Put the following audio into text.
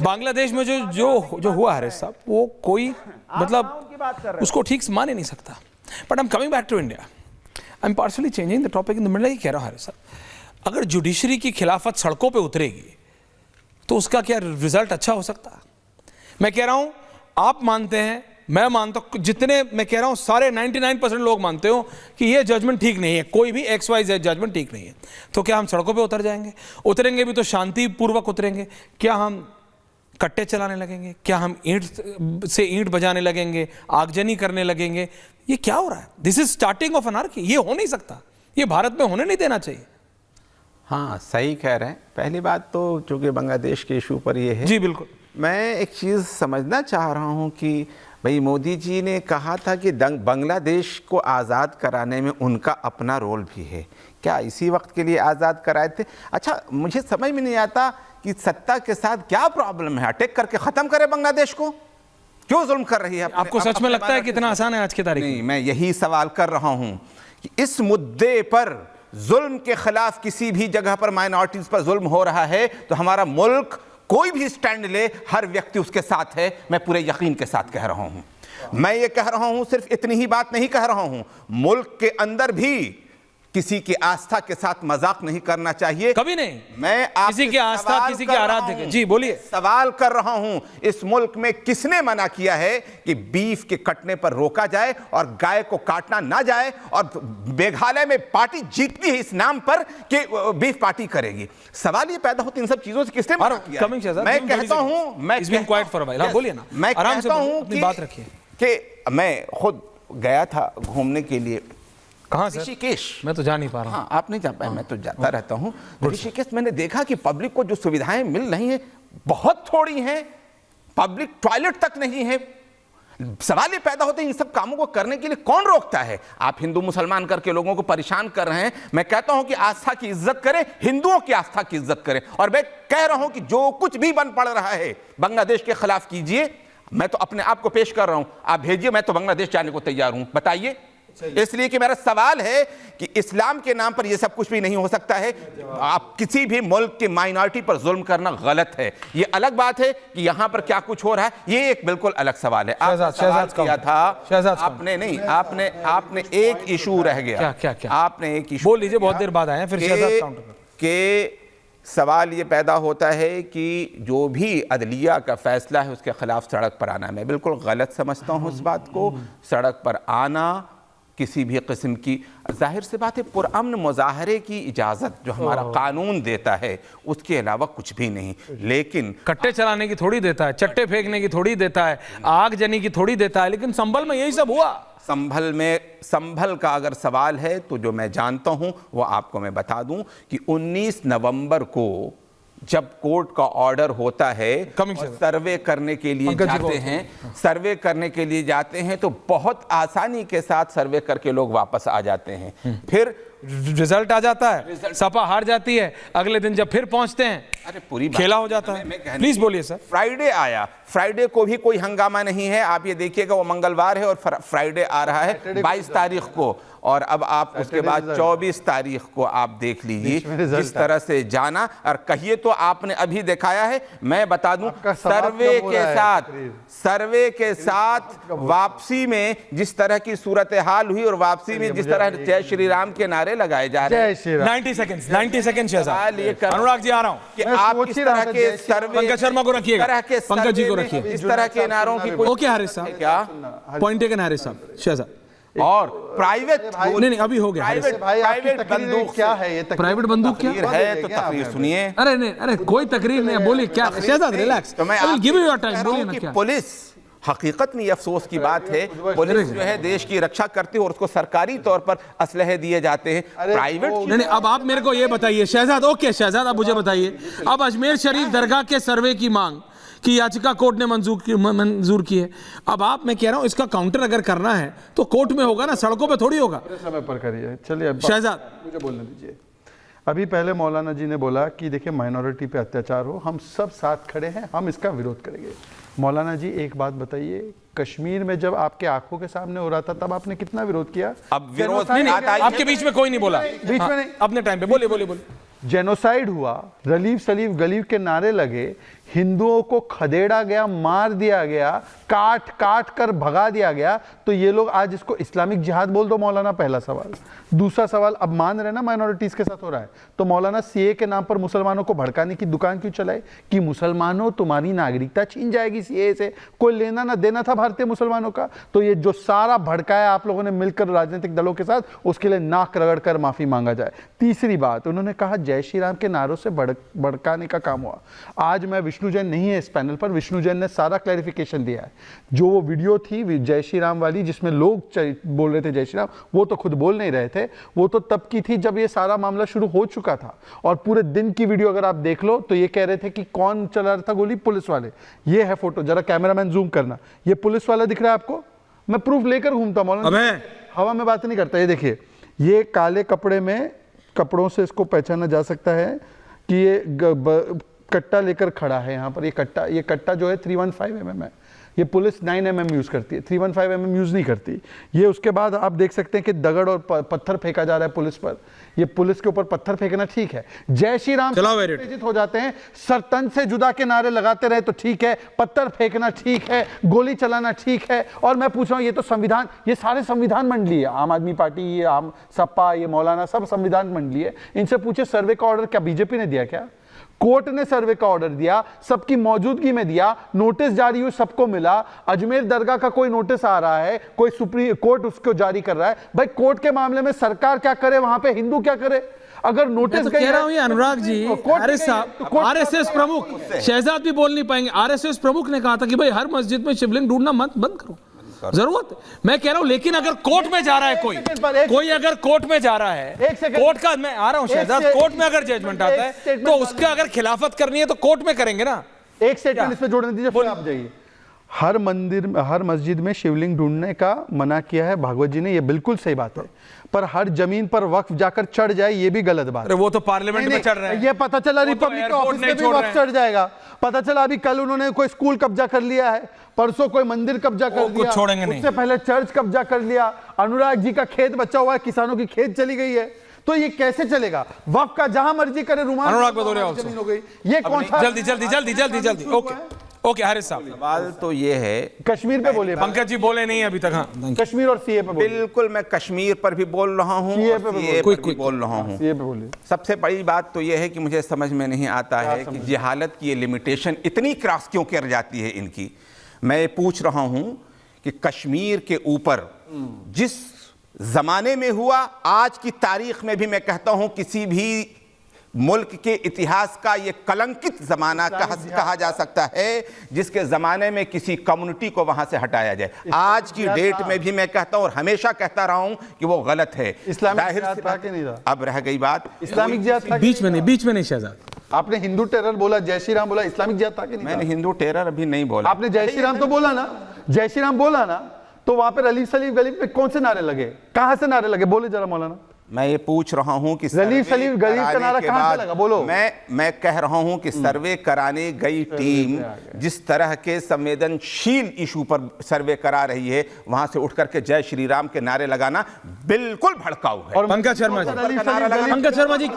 बांग्लादेश में जो हुआ है साहब, वो कोई मतलब उसको ठीक से मान ही नहीं सकता। But I am coming back to India, I am partially changing the topic in the middle. ही कह रहा हूँ साहब, अगर जुडिशरी की खिलाफत सड़कों पे उतरेगी तो उसका क्या रिजल्ट अच्छा हो सकता है? मैं कह रहा हूं, आप मानते हैं, मैं मानता हूं, जितने मैं कह रहा हूं सारे 99% लोग मानते हो कि ये जजमेंट ठीक नहीं है, कोई भी XYZ जजमेंट ठीक नहीं है, तो क्या हम सड़कों पे उतर जाएंगे? उतरेंगे भी तो शांतिपूर्वक उतरेंगे। क्या हम कट्टे चलाने लगेंगे? क्या हम ईंट से ईंट बजाने लगेंगे, आगजनी करने लगेंगे? ये क्या हो रहा है? This is starting of anarchy. ये हो नहीं सकता, ये भारत में होने नहीं देना चाहिए। हाँ, सही कह रहे हैं। पहली बात तो चूंकि बांग्लादेश के इशू पर ये है, जी बिल्कुल, मैं एक चीज़ समझना चाह रहा हूँ कि भाई मोदी जी ने कहा था कि बांग्लादेश को आज़ाद कराने में उनका अपना रोल भी है। क्या इसी वक्त के लिए आज़ाद कराए थे? अच्छा, मुझे समझ में नहीं आता कि सत्ता के साथ क्या प्रॉब्लम है? अटैक करके ख़त्म करे बांग्लादेश को? क्यों जुल्म कर रही है? आपको सच में लगता है कितना आसान है आज की तारीख? नहीं, मैं यही सवाल कर रहा हूँ कि इस मुद्दे पर जुल्म के खिलाफ किसी भी जगह पर माइनॉरिटीज पर जुल्म हो रहा है तो हमारा मुल्क कोई भी स्टैंड ले, हर व्यक्ति उसके साथ है। मैं पूरे यकीन के साथ कह रहा हूं। मैं ये कह रहा हूं, सिर्फ इतनी ही बात नहीं कह रहा हूं, मुल्क के अंदर भी किसी की आस्था के साथ मजाक नहीं करना चाहिए, कभी नहीं। मैं किसी की आस्था, किसी की आराध्य, जी बोलिए। सवाल कर रहा हूं, इस मुल्क में किसने मना किया है कि बीफ के कटने पर रोका जाए और गाय को काटना ना जाए? और मेघालय में पार्टी जीतती है इस नाम पर कि बीफ पार्टी करेगी। सवाल ये पैदा होता है, इन सब चीजों से किसने मना किया? मैं कहता हूं, मैं कहता हूं कि बात रखिए कि मैं खुद गया था घूमने के लिए। कहाँ सर? ऋषिकेश। मैं तो जा नहीं पा रहा हूँ। हाँ, आप नहीं जा पाए, मैं तो जाता रहता हूँ ऋषिकेश। मैंने देखा कि पब्लिक को जो सुविधाएं मिल रही हैं बहुत थोड़ी हैं, पब्लिक टॉयलेट तक नहीं है। सवाल ये पैदा होते हैं, इन सब कामों को करने के लिए कौन रोकता है? आप हिंदू मुसलमान करके लोगों को परेशान कर रहे हैं। मैं कहता हूं कि आस्था की इज्जत करें, हिंदुओं की आस्था की इज्जत करें। और मैं कह रहा हूं कि जो कुछ भी बन पड़ रहा है बांग्लादेश के खिलाफ कीजिए। मैं तो अपने आप को पेश कर रहा हूं, आप भेजिए, मैं तो बांग्लादेश जाने को तैयार हूं। बताइए। इसलिए कि मेरा सवाल है कि इस्लाम के नाम पर यह सब कुछ भी नहीं हो सकता है। आप किसी भी मुल्क की माइनॉरिटी पर जुल्म करना गलत है। ये अलग बात है कि यहां पर क्या कुछ हो रहा है, ये एक बिल्कुल अलग सवाल है। आपने सवाल किया था, आपने नहीं, आपने एक इशू रह गया। क्या? आपने एक इशू बोल लीजिए, बहुत देर बाद आए फिर के सवाल ये पैदा होता है कि जो भी अदलिया का फैसला है उसके खिलाफ सड़क पर आना, मैं बिल्कुल गलत समझता हूँ इस बात को। सड़क पर आना किसी भी किस्म की, जाहिर सी बात है, पुरअमन मुजाहरे की इजाज़त जो हमारा कानून देता है उसके अलावा कुछ भी नहीं। लेकिन कट्टे चलाने की थोड़ी देता है, चट्टे फेंकने की थोड़ी देता है, आग जनी की थोड़ी देता है। लेकिन संभल में यही सब हुआ। संभल का अगर सवाल है तो जो मैं जानता हूं वो आपको मैं बता दूं कि 19 नवंबर को जब कोर्ट का ऑर्डर होता है और सर्वे करने के लिए जाते हैं, तो बहुत आसानी के साथ सर्वे करके लोग वापस आ जाते हैं। फिर रिजल्ट आ जाता है, सपा हार जाती है। अगले दिन जब फिर पहुंचते हैं, अरे पूरी खेला हो जाता है। प्लीज बोलिए सर। फ्राइडे आया, फ्राइडे को भी कोई हंगामा नहीं है। आप ये देखिएगा, वो मंगलवार है और फ्राइडे आ रहा है 22 तारीख को, और अब आप उसके बाद 24 तारीख को आप देख लीजिए जिस तरह से जाना। और कहिए तो आपने अभी दिखाया है, मैं बता दूं, सर्वे के साथ वापसी में जिस तरह की सूरत हाल हुई और वापसी में जिस तरह जय श्री राम के नारे लगाए जा रहे हैं। 90 सेकंड अनुराग जी आ रहा हूं कि आप इस तरह के सर्वे, पंकज शर्मा को रखिएगा, पंकज जी को रखिए, इस तरह के नारों की ओके हारिस साहब, क्या पॉइंट टेकन हारिस साहब, शहजाद। और प्राइवेट नहीं अभी हो गया। प्राइवेट बंदूक क्या है? ये प्राइवेट बंदूक क्या है? तो तकरीर सुनिए। अरे नहीं, अरे कोई तकरीर नहीं है, बोलिए क्या शहजाद, रिलैक्स, तो मैं गिव यू योर टाइम, बोलिए ना क्या। पुलिस, हकीकत में अफसोस की बात है, पुलिस जो है देश की रक्षा करती है और उसको सरकारी तौर पर असलहे दिए जाते हैं। प्राइवेट नहीं। अब आप मेरे को ये बताइए शहजाद, ओके शहजाद, अब मुझे बताइए, अब अजमेर शरीफ दरगाह के सर्वे की मांग की याचिका कोर्ट ने मंजूर की है। अब आप, मैं कह रहा हूं, इसका काउंटर अगर करना है तो कोर्ट में होगा ना, सड़कों पे थोड़ी होगा। समय पर करिए। चलिए शहजाद, मुझे बोलने दीजिए। अभी पहले मौलाना जी ने बोला कि देखिए माइनॉरिटी पे अत्याचार हो, हम सब साथ खड़े हैं, हम इसका विरोध करेंगे। मौलाना जी एक बात बताइए, कश्मीर में जब आपके आंखों के सामने हो रहा था तब आपने कितना विरोध किया? अब विरोध नहीं, आपके बीच में कोई नहीं बोला, बीच में नहीं, अपने टाइम पे बोलिए। जेनोसाइड हुआ, रलीफ सलीफ गलीफ के नारे लगे, हिंदुओं को खदेड़ा गया, मार दिया गया, काट काट कर भगा दिया गया, तो ये लोग आज इसको इस्लामिक जिहाद बोल दो मौलाना, पहला सवाल। दूसरा सवाल, अब मान रहे ना माइनॉरिटीज के साथ हो रहा है, तो मौलाना सीए के नाम पर मुसलमानों को भड़काने की दुकान क्यों चलाए कि मुसलमानों तुम्हारी नागरिकता छीन जाएगी सीए से, कोई लेना ना देना था भारतीय मुसलमानों का। तो ये जो सारा भड़काया आप लोगों ने मिलकर राजनीतिक दलों के साथ, उसके लिए नाक रगड़ कर माफी मांगा जाए। तीसरी बात, उन्होंने कहा जय श्री राम के नारों से भड़काने का काम हुआ। आज मैं, विष्णु जैन नहीं है इस पैनल पर, विष्णु जैन ने सारा क्लैरिफिकेशन दिया है। जो वो वीडियो थी जय श्री राम वाली जिसमें लोग बोल रहे थे जय श्री राम, वो तो खुद बोल नहीं रहे थे, वो तो तब की थी जब ये सारा मामला शुरू हो चुका था। और पूरे दिन की वीडियो अगर आप देख लो तो ये कह रहे थे कि कौन चला रहा था गोली, पुलिस वाले। ये है फोटो, जरा कैमरामैन जूम करना, ये पुलिस वाला दिख रहा है आपको, मैं प्रूफ लेकर घूमता मौलाना, हवा में बात नहीं करता। ये देखिए, ये काले कपड़े में, कपड़ों से इसको पहचाना जा सकता है कि ये कट्टा लेकर खड़ा है यहाँ पर। ये कट्टा जो है 315 mm है, ये पुलिस 9 mm यूज करती है, 315 mm यूज नहीं करती। ये उसके बाद आप देख सकते हैं कि दगड़ और पत्थर फेंका जा रहा है पुलिस पर। ये पुलिस के ऊपर पत्थर फेंकना ठीक है, जय श्री राम उत्तेजित हो जाते हैं, सरतन से जुदा के नारे लगाते रहे तो ठीक है, पत्थर फेंकना ठीक है, गोली चलाना ठीक है। और मैं पूछ रहा हूं, ये तो संविधान, ये सारे संविधान मंडली है, आम आदमी पार्टी, ये आम सपा, ये मौलाना, सब संविधान मंडली है। इनसे पूछे सर्वे का ऑर्डर क्या बीजेपी ने दिया क्या? कोर्ट ने सर्वे का ऑर्डर दिया, सबकी मौजूदगी में दिया, नोटिस जारी हुई, सबको मिला। अजमेर दरगाह का कोई नोटिस आ रहा है, कोई सुप्रीम कोर्ट उसको जारी कर रहा है। भाई कोर्ट के मामले में सरकार क्या करे, वहां पे हिंदू क्या करे? अगर नोटिस तो कह रहा हूं, ये अनुराग जी, आरएसएस प्रमुख शहजाद भी बोल नहीं पाएंगे। आरएसएस प्रमुख ने कहा था कि भाई हर मस्जिद में शिवलिंग ढूंढना मत बंद करो, जरूरत। मैं कह रहा हूं, लेकिन अगर कोर्ट में जा रहा है कोई अगर कोर्ट में जा रहा है, कोर्ट का, मैं आ रहा हूं शहजाद, कोर्ट में अगर जजमेंट आता है तो उसका अगर खिलाफत करनी है तो कोर्ट में करेंगे ना। एक स्टेटमेंट इसमें जोड़ने दीजिए, फिर आप जाइए। हर मंदिर, हर मस्जिद में शिवलिंग ढूंढने का मना किया है भागवत जी ने, ये बिल्कुल सही बात है। पर हर जमीन पर वक्फ जाकर चढ़ जाए, ये भी गलत बात है। वो तो पार्लियामेंट में चढ़ रहा है, ये पता चला रिपब्लिक के ऑफिस में भी वक्फ चढ़ जाएगा। पता चला अभी कल उन्होंने कोई स्कूल कब्जा कर लिया है, परसों कोई मंदिर कब्जा कर लिया, छोड़ेंगे नहीं, उससे पहले चर्च कब्जा कर लिया, अनुराग जी का खेत बचा हुआ है, किसानों की खेत चली गई है। तो ये कैसे चलेगा? वक्फ का जहां मर्जी करे, रुमाल अनुराग भदौरिया जमीन हो गई। ये कौन सा? जल्दी जल्दी जल्दी जल्दी जल्दी। ओके हारिस साहब, सवाल तो ये है, कश्मीर पे बोलिए। पंकज जी बोले नहीं अभी तक। हाँ, कश्मीर और सीए पे बोलिए। बिल्कुल, मैं कश्मीर पर भी बोल रहा हूँ, सीए पर भी बोल रहा हूँ। सीए पे बोलिए। सबसे बड़ी बात तो ये है कि मुझे समझ में नहीं आता है कि जिहालत की ये लिमिटेशन इतनी क्रॉस क्यों कर जाती है इनकी। मैं पूछ रहा हूँ कि कश्मीर के ऊपर जिस जमाने में हुआ, आज की तारीख में भी मैं कहता हूँ किसी भी मुल्क के इतिहास का ये कलंकित जमाना कहा जा सकता है, जिसके जमाने में किसी कम्युनिटी को वहां से हटाया जाए। आज की डेट में भी मैं कहता हूं और हमेशा कहता रहा हूं कि वो गलत है। अब रह गई बात इस्लामिक जिहाद, बीच में नहीं शहजाद, आपने हिंदू टेरर बोला, जय श्री राम बोला, इस्लामिक जिहाद था कि नहीं? मैंने हिंदू टेरर अभी नहीं बोला। आपने जय श्री राम तो बोला ना, जय श्री राम बोला ना, तो वहां पे रलीफ सलीफ गलीफ पे कौन से नारे लगे, कहां से नारे लगे, बोले जरा मौलाना। मैं ये पूछ रहा हूं कि रलीफ सलीफ गरीब का नारा कहां से लगा, बोलो। मैं कह रहा हूं कि सर्वे कराने गई टीम जिस तरह के संवेदनशील इशू पर सर्वे करा रही है, वहां से उठ करके जय श्री राम के नारे लगाना बिल्कुल भड़काऊ है। पंकज शर्मा जी